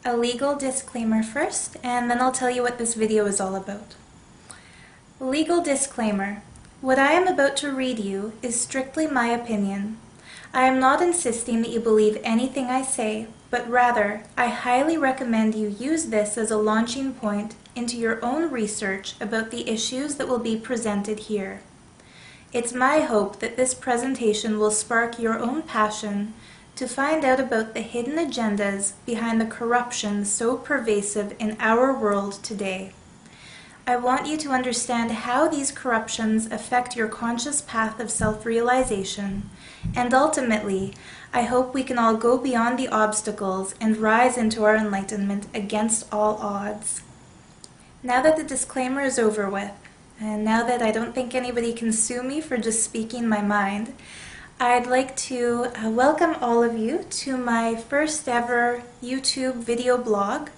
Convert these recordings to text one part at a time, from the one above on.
A legal disclaimer first, and then I'll tell you what this video is all about. Legal disclaimer. What I am about to read you is strictly my opinion. I am not insisting that you believe anything I say, but rather, I highly recommend you use this as a launching point into your own research about the issues that will be presented here. It's my hope that this presentation will spark your own passion to find out about the hidden agendas behind the corruption so pervasive in our world today. I want you to understand how these corruptions affect your conscious path of self-realization, and ultimately, I hope we can all go beyond the obstacles and rise into our enlightenment against all odds. Now that the disclaimer is over with, and now that I don't think anybody can sue me for just speaking my mind, I'd like to welcome all of you to my first ever YouTube video blog.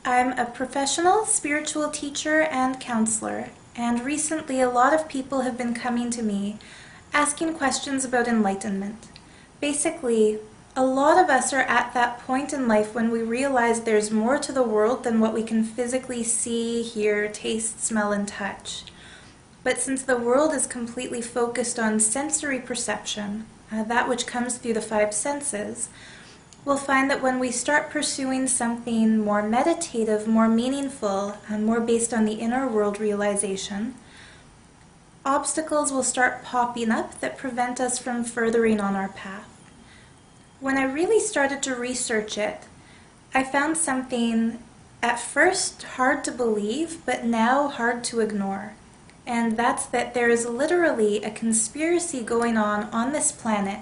I'm a professional spiritual teacher and counselor, and recently a lot of people have been coming to me asking questions about enlightenment. Basically, a lot of us are at that point in life when we realize there's more to the world than what we can physically see, hear, taste, smell, and touch. But since the world is completely focused on sensory perception, that which comes through the five senses, we'll find that when we start pursuing something more meditative, more meaningful, and more based on the inner world realization, obstacles will start popping up that prevent us from furthering on our path. When I really started to research it, I found something at first hard to believe, but now hard to ignore. And that's that there is literally a conspiracy going on this planet,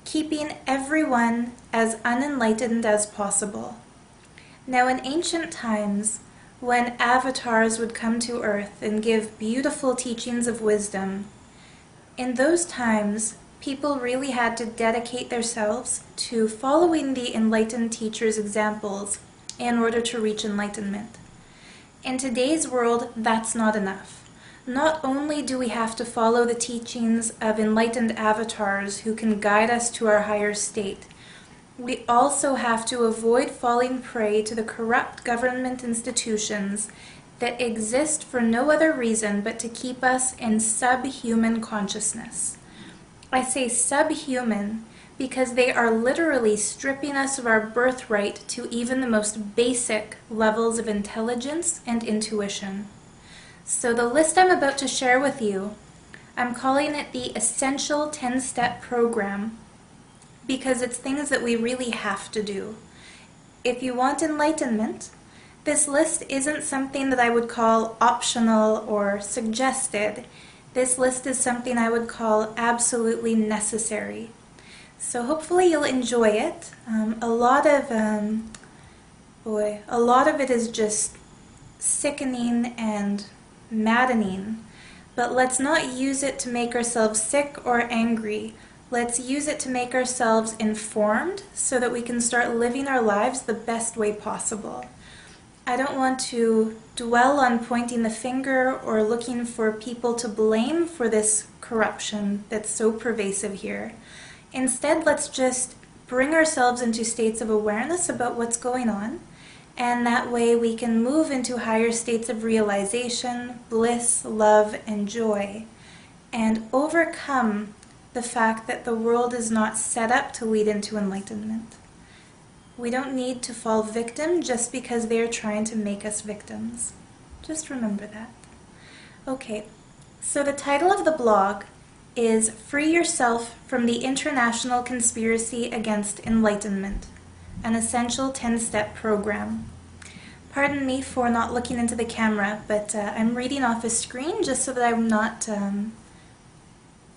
keeping everyone as unenlightened as possible. Now, in ancient times, when avatars would come to Earth and give beautiful teachings of wisdom, in those times, people really had to dedicate themselves to following the enlightened teachers' examples in order to reach enlightenment. In today's world, that's not enough. Not only do we have to follow the teachings of enlightened avatars who can guide us to our higher state, we also have to avoid falling prey to the corrupt government institutions that exist for no other reason but to keep us in subhuman consciousness. I say subhuman because they are literally stripping us of our birthright to even the most basic levels of intelligence and intuition. So the list I'm about to share with you, I'm calling it the Essential 10-Step Program because it's things that we really have to do. If you want enlightenment, this list isn't something that I would call optional or suggested. This list is something I would call absolutely necessary. So hopefully you'll enjoy it. A lot of it is just sickening and maddening, but let's not use it to make ourselves sick or angry. Let's use it to make ourselves informed so that we can start living our lives the best way possible. I don't want to dwell on pointing the finger or looking for people to blame for this corruption that's so pervasive here. Instead, let's just bring ourselves into states of awareness about what's going on, and that way we can move into higher states of realization, bliss, love, and joy, and overcome the fact that the world is not set up to lead into enlightenment. We don't need to fall victim just because they are trying to make us victims. Just remember that. Okay, so the title of the blog is Free Yourself from the International Conspiracy Against Enlightenment, an Essential 10-Step Program. Pardon me for not looking into the camera, but I'm reading off a screen just so that I'm not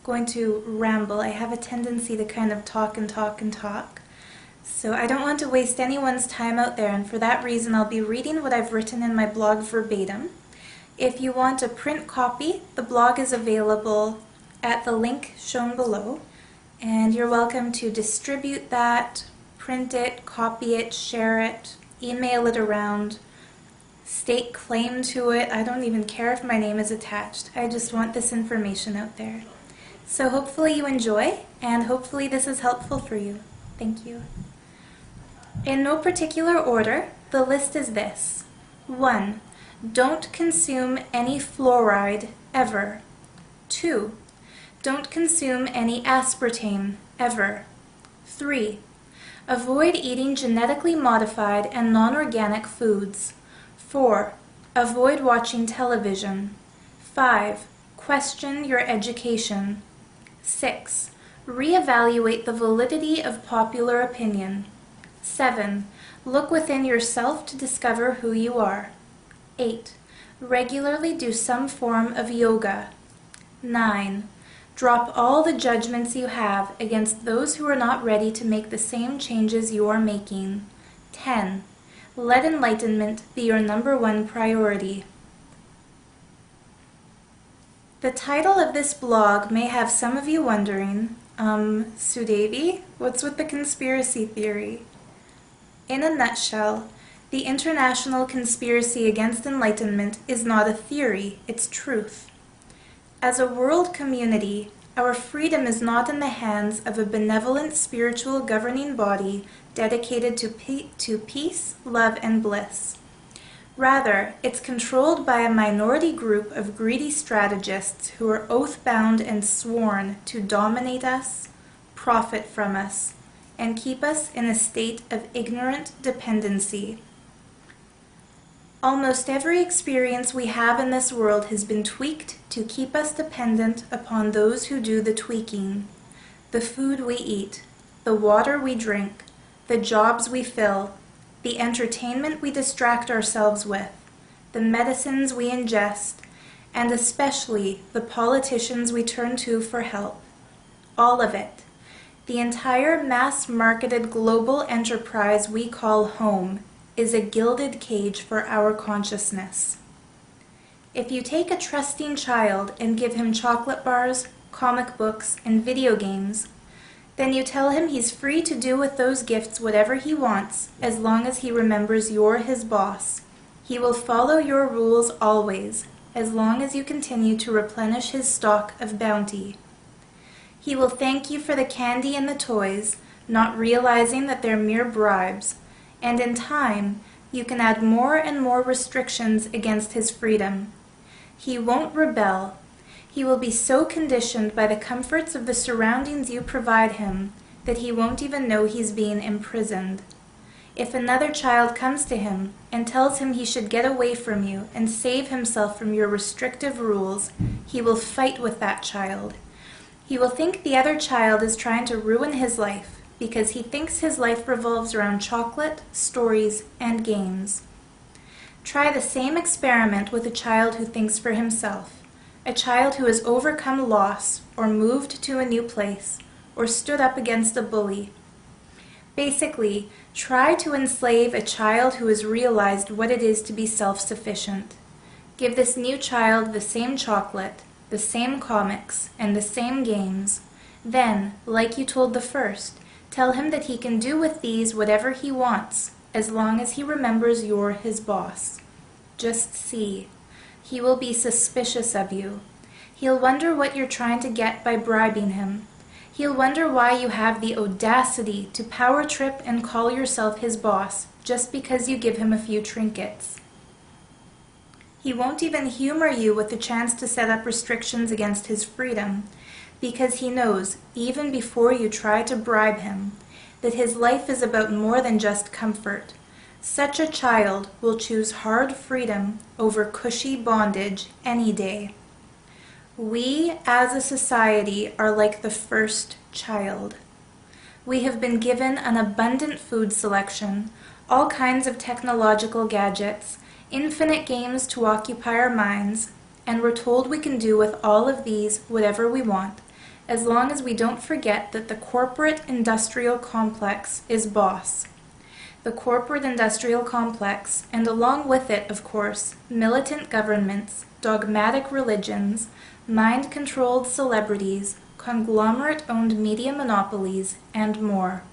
going to ramble. I have a tendency to kind of talk and talk and talk. So I don't want to waste anyone's time out there, and for that reason I'll be reading what I've written in my blog verbatim. If you want a print copy, the blog is available at the link shown below, and you're welcome to distribute that, print it, copy it, share it, email it around, stake claim to it. I don't even care if my name is attached. I just want this information out there. So hopefully you enjoy, and hopefully this is helpful for you. Thank you. In no particular order, the list is this. 1. Don't consume any fluoride ever. 2. Don't consume any aspartame ever. 3. Avoid eating genetically modified and non-organic foods. 4. Avoid watching television. 5. Question your education. 6. Reevaluate the validity of popular opinion. 7. Look within yourself to discover who you are. 8. Regularly do some form of yoga. 9. Drop all the judgments you have against those who are not ready to make the same changes you are making. 10. Let enlightenment be your #1 priority. The title of this blog may have some of you wondering, Sudevi, what's with the conspiracy theory? In a nutshell, the international conspiracy against enlightenment is not a theory, it's truth. As a world community, our freedom is not in the hands of a benevolent spiritual governing body dedicated to peace, love, and bliss. Rather, it's controlled by a minority group of greedy strategists who are oath-bound and sworn to dominate us, profit from us, and keep us in a state of ignorant dependency. Almost every experience we have in this world has been tweaked to keep us dependent upon those who do the tweaking. The food we eat, the water we drink, the jobs we fill, the entertainment we distract ourselves with, the medicines we ingest, and especially the politicians we turn to for help. All of it. The entire mass-marketed global enterprise we call home is a gilded cage for our consciousness. If you take a trusting child and give him chocolate bars, comic books, and video games, then you tell him he's free to do with those gifts whatever he wants, as long as he remembers you're his boss. He will follow your rules always, as long as you continue to replenish his stock of bounty. He will thank you for the candy and the toys, not realizing that they're mere bribes, and in time, you can add more and more restrictions against his freedom. He won't rebel. He will be so conditioned by the comforts of the surroundings you provide him that he won't even know he's being imprisoned. If another child comes to him and tells him he should get away from you and save himself from your restrictive rules, he will fight with that child. He will think the other child is trying to ruin his life because he thinks his life revolves around chocolate, stories, and games. Try the same experiment with a child who thinks for himself, a child who has overcome loss or moved to a new place or stood up against a bully. Basically, try to enslave a child who has realized what it is to be self-sufficient. Give this new child the same chocolate, the same comics, and the same games. Then, like you told the first, tell him that he can do with these whatever he wants, as long as he remembers you're his boss. Just see. He will be suspicious of you. He'll wonder what you're trying to get by bribing him. He'll wonder why you have the audacity to power trip and call yourself his boss just because you give him a few trinkets. He won't even humor you with the chance to set up restrictions against his freedom, because he knows, even before you try to bribe him, that his life is about more than just comfort. Such a child will choose hard freedom over cushy bondage any day. We, as a society, are like the first child. We have been given an abundant food selection, all kinds of technological gadgets, infinite games to occupy our minds, and we're told we can do with all of these whatever we want, as long as we don't forget that the corporate industrial complex is boss. The corporate industrial complex, and along with it, of course, militant governments, dogmatic religions, mind-controlled celebrities, conglomerate-owned media monopolies, and more.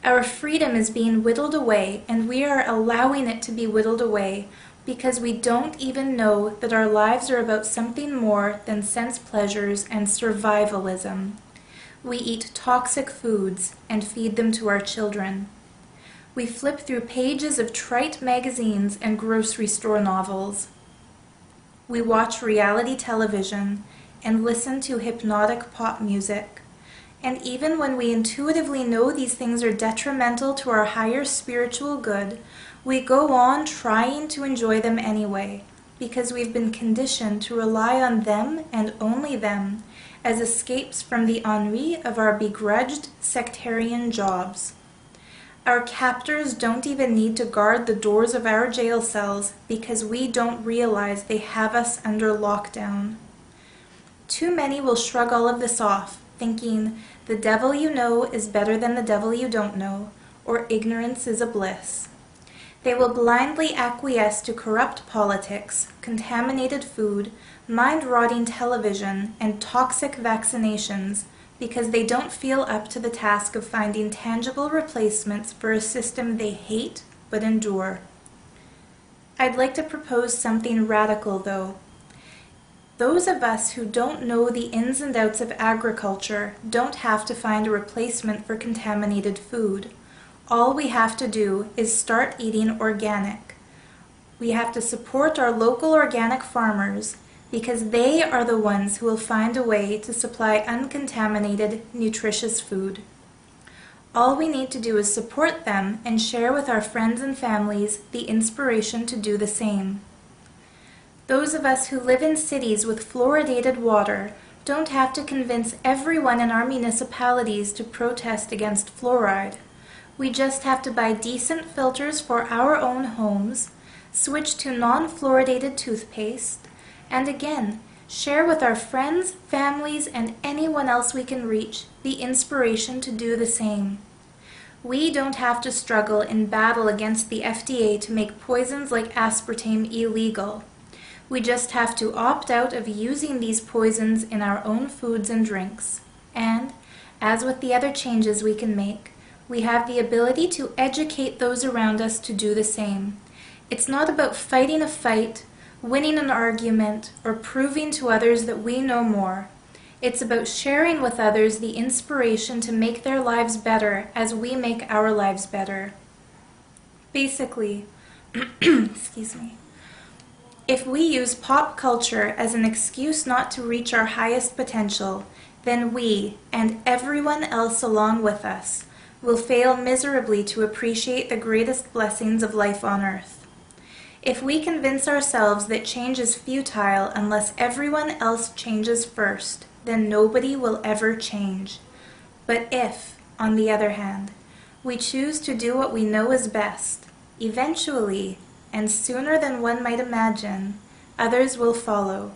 Our freedom is being whittled away, and we are allowing it to be whittled away because we don't even know that our lives are about something more than sense pleasures and survivalism. We eat toxic foods and feed them to our children. We flip through pages of trite magazines and grocery store novels. We watch reality television and listen to hypnotic pop music. And even when we intuitively know these things are detrimental to our higher spiritual good, we go on trying to enjoy them anyway, because we've been conditioned to rely on them and only them as escapes from the ennui of our begrudged sectarian jobs. Our captors don't even need to guard the doors of our jail cells because we don't realize they have us under lockdown. Too many will shrug all of this off, thinking the devil you know is better than the devil you don't know, or ignorance is a bliss. They will blindly acquiesce to corrupt politics, contaminated food, mind-rotting television, and toxic vaccinations because they don't feel up to the task of finding tangible replacements for a system they hate but endure. I'd like to propose something radical, though. Those of us who don't know the ins and outs of agriculture don't have to find a replacement for contaminated food. All we have to do is start eating organic. We have to support our local organic farmers because they are the ones who will find a way to supply uncontaminated, nutritious food. All we need to do is support them and share with our friends and families the inspiration to do the same. Those of us who live in cities with fluoridated water don't have to convince everyone in our municipalities to protest against fluoride. We just have to buy decent filters for our own homes, switch to non-fluoridated toothpaste, and again, share with our friends, families, and anyone else we can reach the inspiration to do the same. We don't have to struggle in battle against the FDA to make poisons like aspartame illegal. We just have to opt out of using these poisons in our own foods and drinks. And, as with the other changes we can make, we have the ability to educate those around us to do the same. It's not about fighting a fight, winning an argument, or proving to others that we know more. It's about sharing with others the inspiration to make their lives better as we make our lives better. Basically, excuse me, if we use pop culture as an excuse not to reach our highest potential, then we, and everyone else along with us, will fail miserably to appreciate the greatest blessings of life on earth. If we convince ourselves that change is futile unless everyone else changes first, then nobody will ever change. But if, on the other hand, we choose to do what we know is best, eventually, and sooner than one might imagine, others will follow.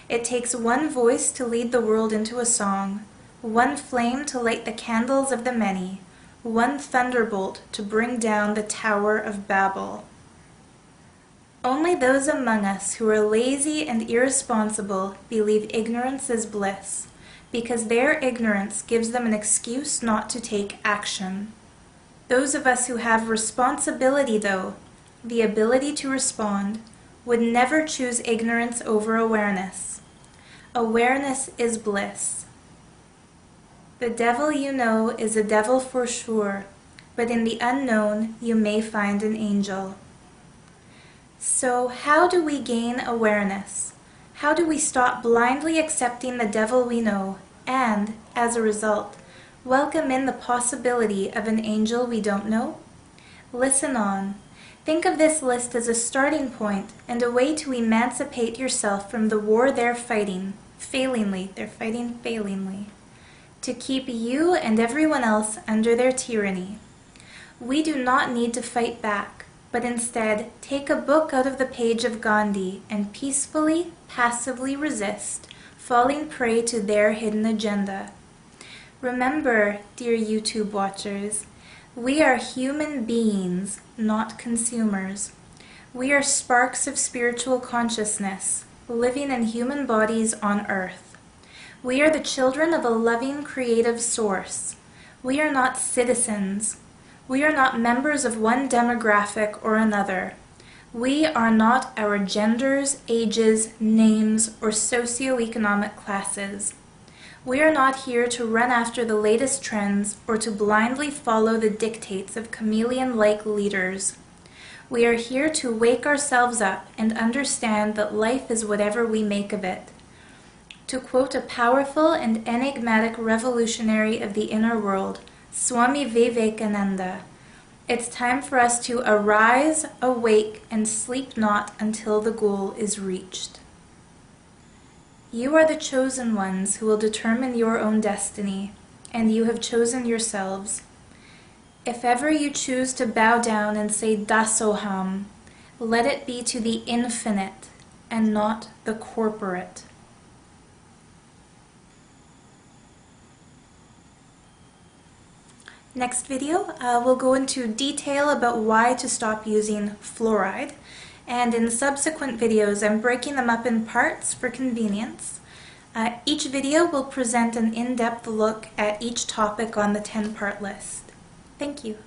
It takes one voice to lead the world into a song, one flame to light the candles of the many, one thunderbolt to bring down the Tower of Babel. Only those among us who are lazy and irresponsible believe ignorance is bliss, because their ignorance gives them an excuse not to take action. Those of us who have responsibility, though, the ability to respond, would never choose ignorance over awareness. Awareness is bliss. The devil you know is a devil for sure, but in the unknown you may find an angel. So how do we gain awareness? How do we stop blindly accepting the devil we know and, as a result, welcome in the possibility of an angel we don't know? Listen on. Think of this list as a starting point and a way to emancipate yourself from the war they're fighting failingly, to keep you and everyone else under their tyranny. We do not need to fight back, but instead take a book out of the page of Gandhi and peacefully, passively resist, falling prey to their hidden agenda. Remember, dear YouTube watchers, we are human beings, not consumers. We are sparks of spiritual consciousness, living in human bodies on earth. We are the children of a loving, creative source. We are not citizens. We are not members of one demographic or another. We are not our genders, ages, names, or socioeconomic classes. We are not here to run after the latest trends or to blindly follow the dictates of chameleon-like leaders. We are here to wake ourselves up and understand that life is whatever we make of it. To quote a powerful and enigmatic revolutionary of the inner world, Swami Vivekananda, it's time for us to arise, awake, and sleep not until the goal is reached. You are the chosen ones who will determine your own destiny, and you have chosen yourselves. If ever you choose to bow down and say Dasoham, let it be to the infinite and not the corporate. Next video, we'll go into detail about why to stop using fluoride, and in subsequent videos I'm breaking them up in parts for convenience. Each video will present an in-depth look at each topic on the 10-part list. Thank you.